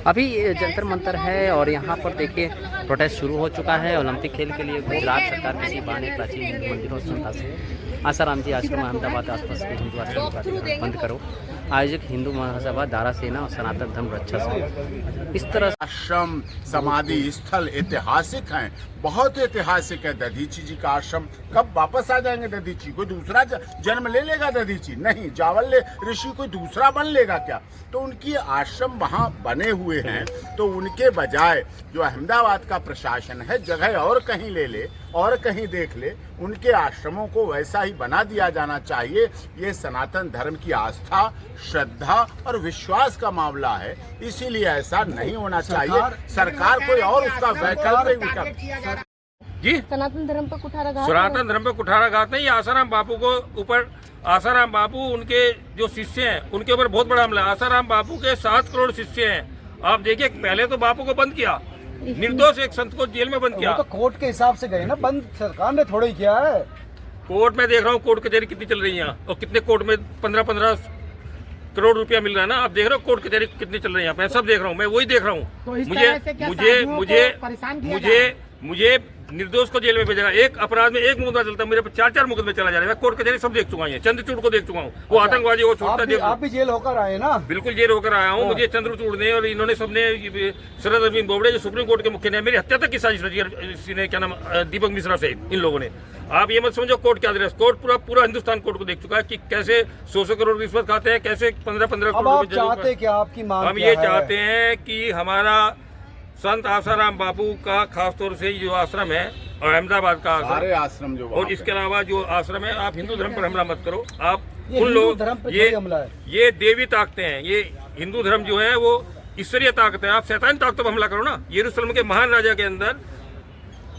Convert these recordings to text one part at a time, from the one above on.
अभी जंतर मंतर है और यहाँ पर देखिए प्रोटेस्ट शुरू हो चुका है। ओलंपिक खेल के लिए गुजरात सरकार किसी बहाने प्राचीन हिंदू मंदिरों संस्था से आसाराम जी आश्रम अहमदाबाद आसपास के हिंदू आश्रम बंद करो। आयोजक हिंदू महासभा दारा सेना और सनातन धर्म रक्षा संघ इस तरह आश्रम समाधि स्थल ऐतिहासिक हैं, बहुत ऐतिहासिक है। दधीची जी का आश्रम कब वापस आ जाएंगे? दधीची कोई दूसरा जन्म ले लेगा? दधीची नहीं, जावल्ले ऋषि कोई दूसरा बन लेगा क्या? तो उनकी आश्रम वहाँ बने हुए हैं, तो उनके बजाय जो अहमदाबाद का प्रशासन है जगह और कहीं ले ले और कहीं देख ले, उनके आश्रमों को वैसा ही बना दिया जाना चाहिए। ये सनातन धर्म की आस्था, श्रद्धा और विश्वास का मामला है, इसीलिए ऐसा नहीं होना चाहिए। सरकार कोई और उसका वैकल्पिक जी सनातन धर्म पर कुठाराघात, सनातन धर्म पर कुठाराघात नहीं। आसाराम बापू को ऊपर, आसाराम बापू उनके जो शिष्य हैं उनके ऊपर बहुत बड़ा हमला है। आसाराम बापू के 7 करोड़ शिष्य हैं। आप देखिए, पहले तो बापू को बंद किया, निर्दोष एक संत को जेल में बंद किया। तो कोर्ट के हिसाब से गए ना, बंद सरकार ने थोड़ा ही किया है। कोर्ट में देख रहा हूँ कोर्ट कचहरी कितनी चल रही है और कितने कोर्ट में 15-15 करोड़ रुपया मिल रहा है ना। आप देख रहे हो कोर्ट कचहरी कितनी चल रही है, मैं सब देख रहा हूँ, मैं वही देख रहा हूँ। मुझे निर्दोष को जेल में भेजेगा। एक अपराध में एक मुकदमा चलता है, मेरे पर 4-4 मुकदमे चला जा रहा है। मैं कोर्ट कचहरी सब देख चुका हूँ, चंद्रचूड़ को देख चुका हूँ, वो आतंकवादी को छोड़ता देख। आप भी जेल होकर आए ना? बिल्कुल जेल होकर आया हूँ। मुझे चंद्रचूड़ ने और इन्होंने सबने, शरद अरविंद बोबड़े जो सुप्रीम कोर्ट के मुख्य न्याय, मेरी हत्या तक की साजिश रची है, क्या नाम, दीपक मिश्रा से, इन लोगों ने। आप ये मत समझो कोर्ट क्या दे रहा है। कोर्ट पूरा हिंदुस्तान कोर्ट को देख चुका है कि कैसे 100 करोड़ रिश्वत खाते हैं, कैसे 15-15 करोड़। चाहते क्या, आपकी मांग हम ये चाहते हैं कि हमारा संत आसाराम बापू का खासतौर से जो आश्रम है और अहमदाबाद का आश्रम जो, और इसके अलावा जो आश्रम है, आप हिंदू धर्म पर हमला मत करो। आप उन लोग, ये देवी ताकतें हैं, ये हिंदू धर्म जो है वो ईश्वरीय ताकत है। आप शैतानी ताकतों पर हमला करो ना। यरूशलेम के महान राजा के अंदर,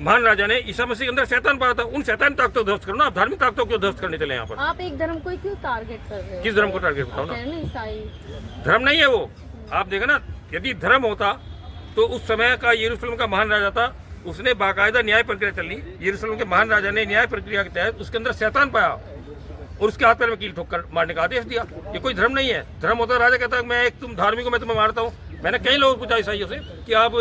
महान राजा ने ईसा मसीह के अंदर शैतान पाया था, उन शैतान ताकतों को ध्वस्त करो ना। आप धार्मिक ताकतों को ध्वस्त करने चले यहाँ पर। आप एक धर्म को क्यों टारगेट कर रहे हैं? किस धर्म को टारगेट बताओ ना? ईसाई धर्म नहीं है वो। आप देखो ना, यदि धर्म होता तो उस समय का यरूशलेम का महान राजा था, उसने बाकायदा न्याय प्रक्रिया चली। यरूशलेम के महान राजा ने न्याय प्रक्रिया के तहत उसके अंदर शैतान पाया और उसके हाथ पैर में कील ठोक कर मारने का आदेश दिया। ये कोई धर्म नहीं है। धर्म होता है, राजा कहता है मैं तुम धार्मिक हो, मैं तुम्हें मारता हूँ। मैंने कई लोगों को पूछा ईसाइयों से कि आप,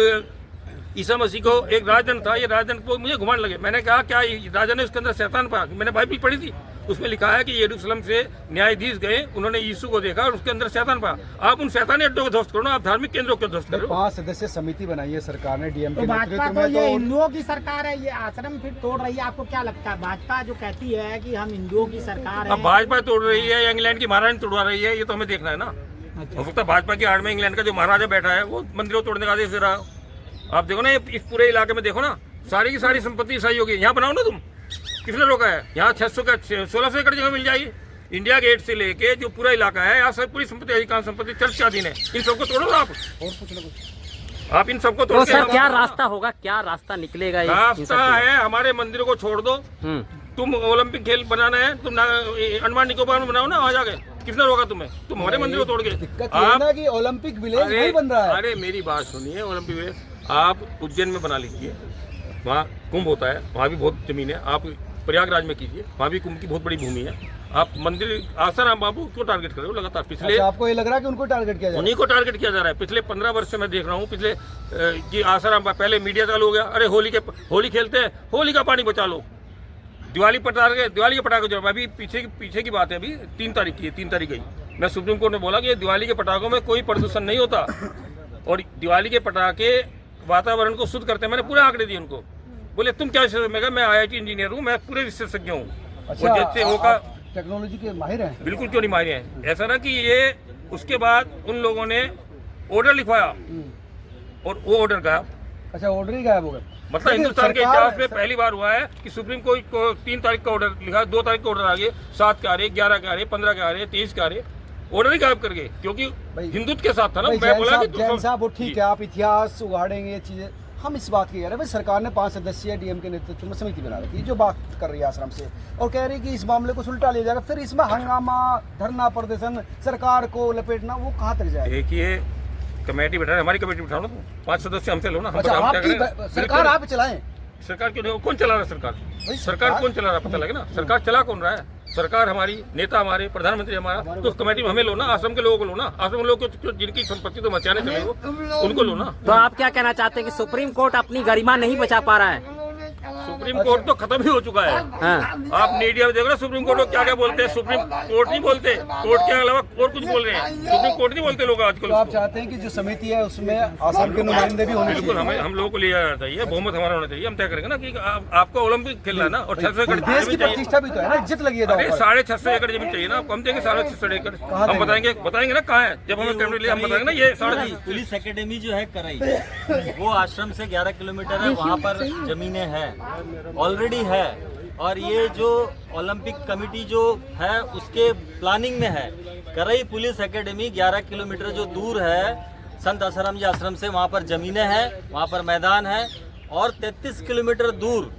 ईसा मसीह को एक राजदंड था, ये राजदंड को मुझे घुमाने लगे। मैंने कहा क्या राजा ने उसके अंदर शैतान पाया? मैंने बाइबल पढ़ी थी, उसमें लिखा है कि यरूशलेम से न्यायाधीश गए, उन्होंने यीशु को देखा और उसके अंदर शैतान पाया। आप उन शैतानी अड्डों को ध्वस्त करो ना, आप धार्मिक केंद्रों को ध्वस्त करो। 5 सदस्य समिति बनाई है सरकार ने, डीएम के भाजपा तो ये हिंदुओं की सरकार है, ये आश्रम फिर तोड़ रही है। आपको क्या लगता है, भाजपा जो कहती है कि हम हिंदुओं की सरकार है, अब भाजपा तोड़ रही है या इंग्लैंड की महारानी तोड़वा रही है, ये तो हमें देखना है ना। हो सकता है भाजपा की आड़ में इंग्लैंड का जो महाराजा बैठा है वो मंदिरों तोड़ने का आदेश दे रहा है। आप देखो ना, इस पूरे इलाके में देखो ना, सारी की सारी संपत्ति ईसाई होगी। यहाँ बनाओ ना तुम, किसने रोका है? यहाँ 1600 एकड़ जगह मिल जाएगी। इंडिया गेट से लेके जो पूरा इलाका है, यहाँ सब पूरी संपत्ति, अधिकांश संपत्ति चर्च के अधीन है। इन सबको तोड़ो आप, और कुछ ना कुछ आप इन सबको तोड़ो। सर क्या रास्ता होगा, क्या रास्ता निकलेगा? रास्ता है, हमारे मंदिरों को छोड़ दो। तुम ओलंपिक खेल बनाना है, तुम अंडमान निकोबार में बनाओ ना, आ जाके। किसने रोका तुम्हें? तुम हमारे मंदिर को तोड़ के। आप कि ओलंपिक विलेज नहीं बन रहा है। अरे मेरी बात सुनिए, ओलंपिक विलेज आप उज्जैन में बना लीजिए, वहाँ कुंभ होता है, वहाँ भी बहुत जमीन है। आप प्रयागराज में कीजिए, वहाँ भी कुंभ की बहुत बड़ी भूमि है। आप मंदिर आसाराम बापू क्यों टारगेट कर रहे हो लगातार? पिछले आपको ये लग रहा है कि उनको टारगेट किया जा रहा है? उन्हीं को टारगेट किया जा रहा है। पिछले 15 वर्ष से मैं देख रहा हूँ, पिछले कि आसाराम पहले मीडिया चालू हो गया, अरे होली खेलते हैं, होली का पानी बचा लो। दिवाली के पटाखे जो अभी पीछे की बात है, अभी 3 तारीख की है, 3 तारीख गई। मैं सुप्रीम कोर्ट ने बोला कि दिवाली के पटाखों में कोई प्रदूषण नहीं होता और दिवाली के पटाखे वातावरण को शुद्ध करते हैं। मैंने पूरे आंकड़े दिए उनको। बोले तुम क्या? मैं IIT इंजीनियर हूँ, मैं पूरे विशेषज्ञ हूँ। अच्छा, जैसे होगा टेक्नोलॉजी के माहिर हैं? बिल्कुल, क्यों नहीं माहिर हैं। ऐसा ना कि ये उसके बाद उन लोगों ने ऑर्डर लिखवाया और वो ऑर्डर गायब। अच्छा, ऑर्डर ही गायब हो गया। मतलब हिंदुस्तान के इतिहास में पहली बार हुआ है कि सुप्रीम कोर्ट को 3 तारीख का ऑर्डर लिखा, 2 तारीख का ऑर्डर आ गए, 7 के आ रहे, 11 के आ रहे, 15 के आ रहे, 23 के आ रहे, ऑर्डर ही गायब कर गए, क्योंकि हिंदुत्व के साथ था ना। मैं बोला कि जैन साहब वो ठीक है, आप इतिहास उगाड़ेंगे ये चीजें, हम इस बात की कह रहे हैं भाई, सरकार ने 5 सदस्यीय डीएम के नेतृत्व में समिति बना रखी है जो बात कर रही है आश्रम से, और कह रही है कि इस मामले को सुलटा लिया जाएगा। फिर इसमें हंगामा, धरना प्रदर्शन, सरकार को लपेटना, वो कहाँ तक जाएगा? देखिए, कमेटी बैठा है, हमारी कमेटी बिठाओ ना, 5 सदस्य हमसे लो ना। सरकार आप चलाएं। सरकार क्यों नहीं? कौन चला रहा है सरकार? सरकार कौन चला रहा है पता लगे ना। सरकार चला कौन रहा है? सरकार हमारी, नेता हमारे, प्रधानमंत्री हमारा, तो उस कमेटी में हमें लो ना, आश्रम के लोगों को लो ना, आश्रम के लोगों को जिनकी संपत्ति तो मचाने चले हो उनको लो ना। तो आप क्या कहना चाहते हैं कि सुप्रीम कोर्ट अपनी गरिमा नहीं बचा पा रहा है? सुप्रीम कोर्ट तो खत्म ही हो चुका है। हाँ। आप मीडिया में देखो ना, सुप्रीम कोर्ट को क्या क्या बोलते हैं, सुप्रीम कोर्ट नहीं बोलते, कोर्ट के अलावा और कुछ बोल रहे हैं, सुप्रीम कोर्ट नहीं बोलते लोग आजकल। तो आप चाहते हैं कि जो समिति है उसमें आसाम के नुमाइंदे भी होने बिल्कुल, चाहिए? हम लोगों को ले जाना चाहिए, बहुमत हमारा होना चाहिए, हम तय करेंगे ना कि आपको ओलंपिक खेलना है ना, और 600 एकड़ देश की जमीन चाहिए। प्रतिष्ठा भी तो है ना, इज्जत लगी है दांव अरे पर। 650 एकड़ जमीन चाहिए ना, आपको हम देंगे 650 एकड़, हम देंगे? बताएंगे ना कहाँ है, जब हमें कैबिनेट लिया हम बताएंगे ना ये 650। पुलिस एकेडमी जो है करई, वो आश्रम से 11 किलोमीटर है, वहाँ पर जमीनें हैं, ऑलरेडी है। और ये जो ओलंपिक कमेटी जो है उसके प्लानिंग में है। करई पुलिस एकेडमी 11 किलोमीटर जो दूर है संत आसाराम जी आश्रम से, वहाँ पर जमीनें हैं, वहाँ पर मैदान है। और 33 किलोमीटर दूर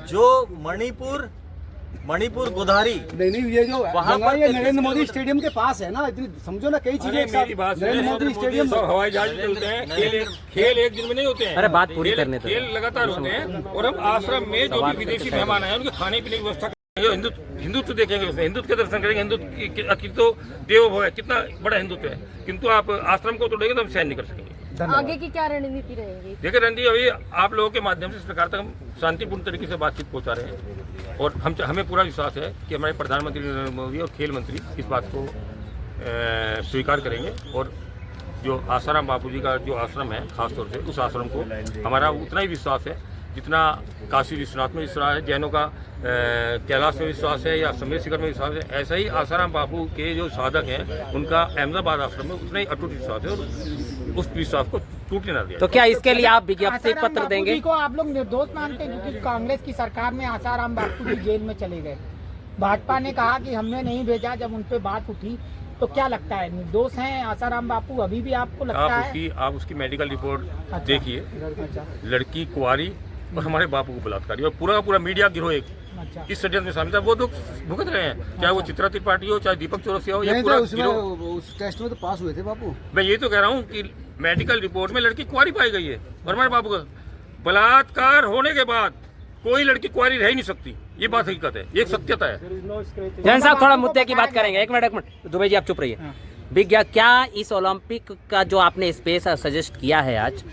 जो मणिपुर गोधारी, नहीं ये जो वहाँ जगह पर ये नरेंद्र मोदी स्टेडियम के पास है ना, इतनी समझो ना, कई चीजें एक साथ। मेरी बात नरेंद्र मोदी स्टेडियम सब हवाई जहाज में चलते हैं, खेल एक दिन में नहीं होते हैं। अरे बात पूरी करने दो। खेल लगातार होते हैं, और हम आश्रम में जो भी विदेशी मेहमान आए उनके खाने पीने की व्यवस्था करेंगे, हिंदुत्व देखेंगे, उसमें हिंदुत्व के दर्शन करेंगे, हिंदुत्व तो देवो भव है, कितना बड़ा हिंदुत्व है, किंतु आप आश्रम को तोड़ेंगे तो हम सहन नहीं कर सकेंगे। आगे की क्या रणनीति रहेगी? देखिए रणजी, अभी आप लोगों के माध्यम से इस प्रकार तक हम शांतिपूर्ण तरीके से बातचीत पहुंचा रहे हैं, और हमें पूरा विश्वास है कि हमारे प्रधानमंत्री नरेंद्र मोदी और खेल मंत्री इस बात को स्वीकार करेंगे, और जो आसाराम बापू जी का जो आश्रम है खासतौर से, उस आश्रम को हमारा उतना ही विश्वास है जितना काशी विश्वनाथ में विश्वास है, जैनों का कैलाश में विश्वास है, या समेत शिखर में विश्वास है, ऐसा ही आसाराम बापू के जो साधक हैं उनका अहमदाबाद आश्रम में उतना ही अटूट विश्वास है, और उस विश्वास को टूटने ना दिया। तो क्या इसके लिए आप विज्ञप्ति आसाराम पत्र बापू देंगे? जी को आप लोग निर्दोष मानते हैं, क्योंकि कांग्रेस की सरकार में आसाराम बापू जी जेल में चले गए। भाजपा ने कहा कि हमने नहीं भेजा, जब उन पे बात उठी तो क्या लगता है, निर्दोष हैं आसाराम बापू अभी भी? आपको लगता है? आप उसकी मेडिकल रिपोर्ट अच्छा। देखिए, अच्छा लड़की कुंवारी और हमारे बापू को बलात्कारी, और पूरा का पूरा मीडिया गिरोह एक अच्छा। इस षड्यंत्र में शामिल था, वो दुख भुगत रहे हैं, चाहे वो चित्रा त्रिपाठी हो, चाहे दीपक चौरसिया हो, या नहीं पूरा तो उसमें गिरोह। उस टेस्ट में तो पास हुए थे बापू। मैं ये तो कह रहा हूँ कि मेडिकल रिपोर्ट में लड़की कुंवारी पाई गई है, और हमारे बापू का बलात्कार होने के बाद कोई लड़की कुंवारी रह ही नहीं सकती, ये बात हकीकत है, ये सत्यता है। जैन साहब थोड़ा मुद्दे की बात करेंगे, एक मिनट दुबे जी आप चुप रहिए। विज्ञा क्या इस ओलंपिक का जो आपने स्पेस सजेस्ट किया है आज,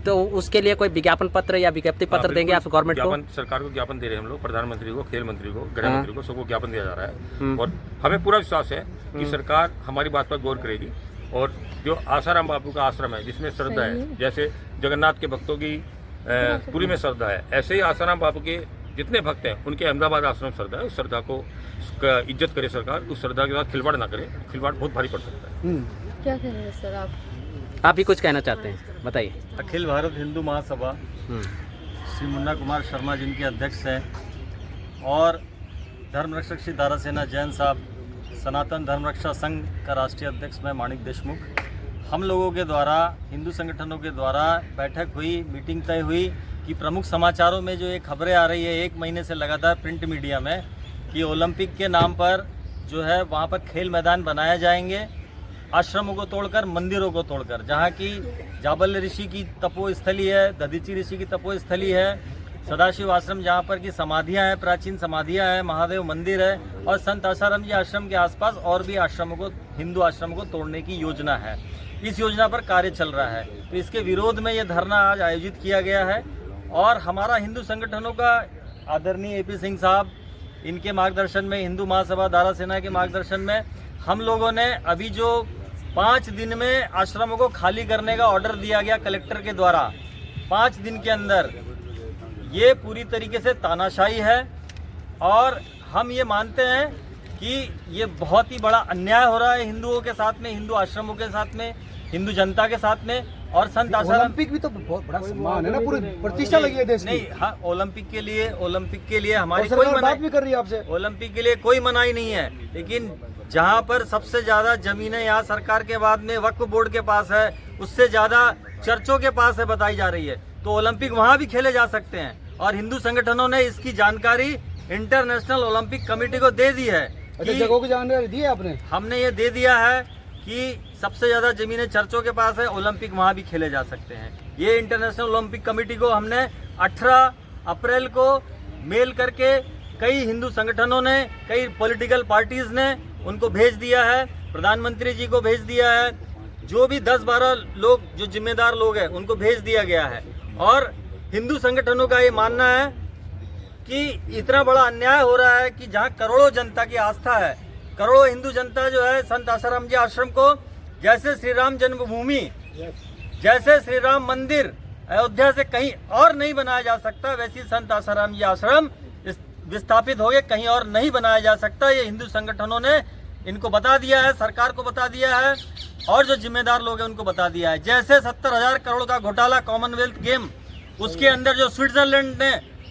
तो उसके लिए कोई विज्ञापन पत्र या विज्ञप्ति पत्र देंगे आप गवर्नमेंट को? सरकार को ज्ञापन दे रहे हैं हम लोग, प्रधानमंत्री को, खेल मंत्री को, गृह मंत्री को, सबको ज्ञापन दिया जा रहा है, और हमें पूरा विश्वास है कि सरकार हमारी बात पर गौर करेगी, और जो आसाराम बापू का आश्रम है जिसमें श्रद्धा है, जैसे जगन्नाथ के भक्तों की पुरी में श्रद्धा है, ऐसे ही आसाराम बापू के जितने भक्त हैं उनके अहमदाबाद आश्रम श्रद्धा है, उस श्रद्धा को इज्जत करे सरकार, उस श्रद्धा के साथ खिलवाड़ ना करे, खिलवाड़ बहुत भारी पड़ सकता है। क्या कहेंगे सर आप भी कुछ कहना चाहते हैं, बताइए। अखिल भारत हिंदू महासभा श्री मुन्ना कुमार शर्मा जिनके अध्यक्ष हैं, और धर्म रक्षक श्री दारासेना जैन साहब, सनातन धर्म रक्षा संघ का राष्ट्रीय अध्यक्ष मैं माणिक देशमुख, हम लोगों के द्वारा, हिंदू संगठनों के द्वारा बैठक हुई, मीटिंग तय हुई कि प्रमुख समाचारों में जो ये खबरें आ रही है 1 महीने से लगातार प्रिंट मीडिया में, कि ओलंपिक के नाम पर जो है वहाँ पर खेल मैदान बनाए जाएंगे, आश्रमों को तोड़कर, मंदिरों को तोड़कर, जहाँ की जाबल्य ऋषि की तपोस्थली है, दधीची ऋषि की तपोस्थली है, सदाशिव आश्रम जहाँ पर की समाधियाँ हैं, प्राचीन समाधियाँ हैं, महादेव मंदिर है, और संत आसाराम जी आश्रम के आसपास और भी आश्रमों को, हिंदू आश्रमों को तोड़ने की योजना है। इस योजना पर कार्य चल रहा है, तो इसके विरोध में ये धरना आज आयोजित किया गया है, और हमारा हिंदू संगठनों का आदरणीय AP सिंह साहब, इनके मार्गदर्शन में, हिंदू महासभा दारा सेना के मार्गदर्शन में, हम लोगों ने अभी जो 5 दिन में आश्रमों को खाली करने का ऑर्डर दिया गया कलेक्टर के द्वारा, 5 दिन के अंदर, ये पूरी तरीके से तानाशाही है, और हम ये मानते हैं कि ये बहुत ही बड़ा अन्याय हो रहा है हिंदुओं के साथ में, हिंदू आश्रमों के साथ में, हिंदू जनता के साथ में। और संत आसाराम, ओलंपिक भी तो बहुत बड़ा सम्मान है ना, पूरी प्रतिष्ठा लगी है देश की। नहीं, हाँ, ओलंपिक के लिए हमारी सरकार कोई बात मनाही, भी कर रही है आपसे। ओलंपिक के लिए कोई मनाही नहीं है, लेकिन जहाँ पर सबसे ज्यादा जमीनें यहाँ सरकार के बाद में वक्फ बोर्ड के पास है, उससे ज्यादा चर्चों के पास है बताई जा रही है, तो ओलंपिक वहाँ भी खेले जा सकते हैं, और हिंदू संगठनों ने इसकी जानकारी इंटरनेशनल ओलंपिक कमेटी को दे दी है। अच्छा, जगहों की जानकारी दी है आपने? हमने ये दे दिया है कि सबसे ज्यादा जमीनें चर्चों के पास है, ओलंपिक वहाँ भी खेले जा सकते हैं। ये इंटरनेशनल ओलंपिक कमेटी को हमने 18 अप्रैल को मेल करके कई हिंदू संगठनों ने, कई पॉलिटिकल पार्टीज ने उनको भेज दिया है, प्रधानमंत्री जी को भेज दिया है, जो भी 10-12 लोग जो जिम्मेदार लोग हैं उनको भेज दिया गया है। और हिंदू संगठनों का ये मानना है कि इतना बड़ा अन्याय हो रहा है कि जहां करोड़ों जनता की आस्था है, करोड़ों हिंदू जनता जो है संत आसाराम जी आश्रम को, जैसे श्री राम जन्मभूमि, जैसे श्री राम मंदिर अयोध्या से कहीं और नहीं बनाया जा सकता, वैसी संत आसाराम जी आश्रम विस्थापित हो गए, कहीं और नहीं बनाया जा सकता। ये हिंदू संगठनों ने इनको बता दिया है, सरकार को बता दिया है और जो जिम्मेदार लोग हैं उनको बता दिया है। जैसे 70,000 करोड़ का घोटाला कॉमनवेल्थ गेम, उसके अंदर जो स्विट्जरलैंड ने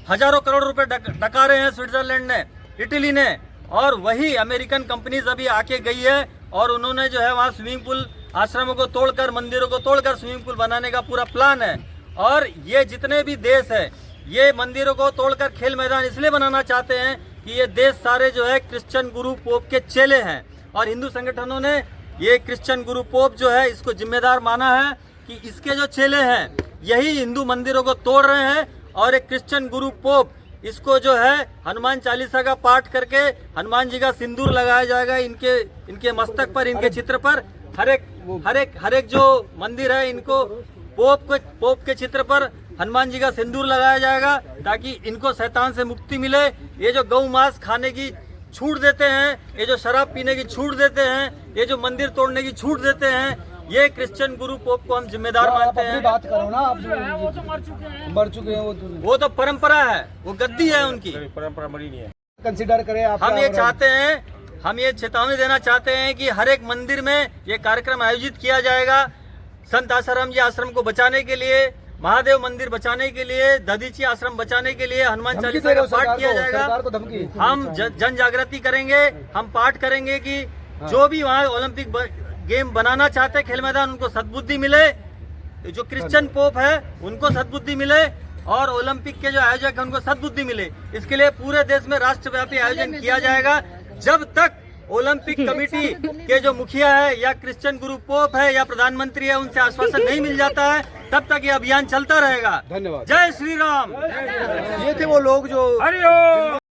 हजारों करोड़ रुपए डकारे हैं, स्विट्जरलैंड ने, इटली ने, और वही अमेरिकन कंपनीज अभी आके गई है और उन्होंने जो है वहाँ स्विमिंग पूल, आश्रमों को तोड़कर, मंदिरों को तोड़कर स्विमिंग पूल बनाने का पूरा प्लान है। और ये जितने भी देश है ये मंदिरों को तोड़कर खेल मैदान इसलिए बनाना चाहते हैं कि ये देश सारे जो है क्रिश्चियन गुरु पोप के चेले हैं। और हिंदू संगठनों ने ये क्रिश्चियन गुरु पोप जो है इसको जिम्मेदार माना है कि इसके जो चेले हैं यही हिंदू मंदिरों को तोड़ रहे हैं। और एक क्रिश्चियन गुरु पोप इसको जो है हनुमान चालीसा का पाठ करके हनुमान जी का सिंदूर लगाया जाएगा इनके मस्तक पर, इनके चित्र पर। हर एक जो मंदिर है इनको पोप के चित्र पर हनुमान जी का सिंदूर लगाया जाएगा ताकि इनको शैतान से मुक्ति मिले। ये जो गौ मांस खाने की छूट देते हैं, ये जो शराब पीने की छूट देते हैं, ये जो मंदिर तोड़ने की छूट देते हैं, ये क्रिश्चियन गुरु पोप को हम जिम्मेदार मानते हैं। बात करो ना, आप वो तो मर चुके हैं वो तो परंपरा है, वो गद्दी है उनकी, परंपरा मरी नहीं है। कंसिडर करें आप। हम ये चाहते हैं, हम ये चेतावनी देना चाहते हैं कि हर एक मंदिर में ये कार्यक्रम आयोजित किया जाएगा संत आसाराम जी आश्रम को बचाने के लिए, महादेव मंदिर बचाने के लिए, दधीची आश्रम बचाने के लिए हनुमान चालीसा का पाठ किया जाएगा। हम जन जागृति करेंगे, हम पाठ करेंगे कि जो भी वहाँ ओलंपिक गेम बनाना चाहते खेल मैदान उनको सद्बुद्धि मिले, जो क्रिश्चियन पोप है उनको सद्बुद्धि मिले और ओलंपिक के जो आयोजक है उनको सद्बुद्धि मिले। इसके लिए पूरे देश में राष्ट्रव्यापी आयोजन किया जाएगा। जब तक ओलंपिक कमेटी के जो मुखिया है या क्रिश्चियन गुरु पोप है या प्रधानमंत्री है उनसे आश्वासन नहीं मिल जाता है तब तक ये अभियान चलता रहेगा। धन्यवाद। जय श्री राम। ये थे वो लोग जो हरिओम।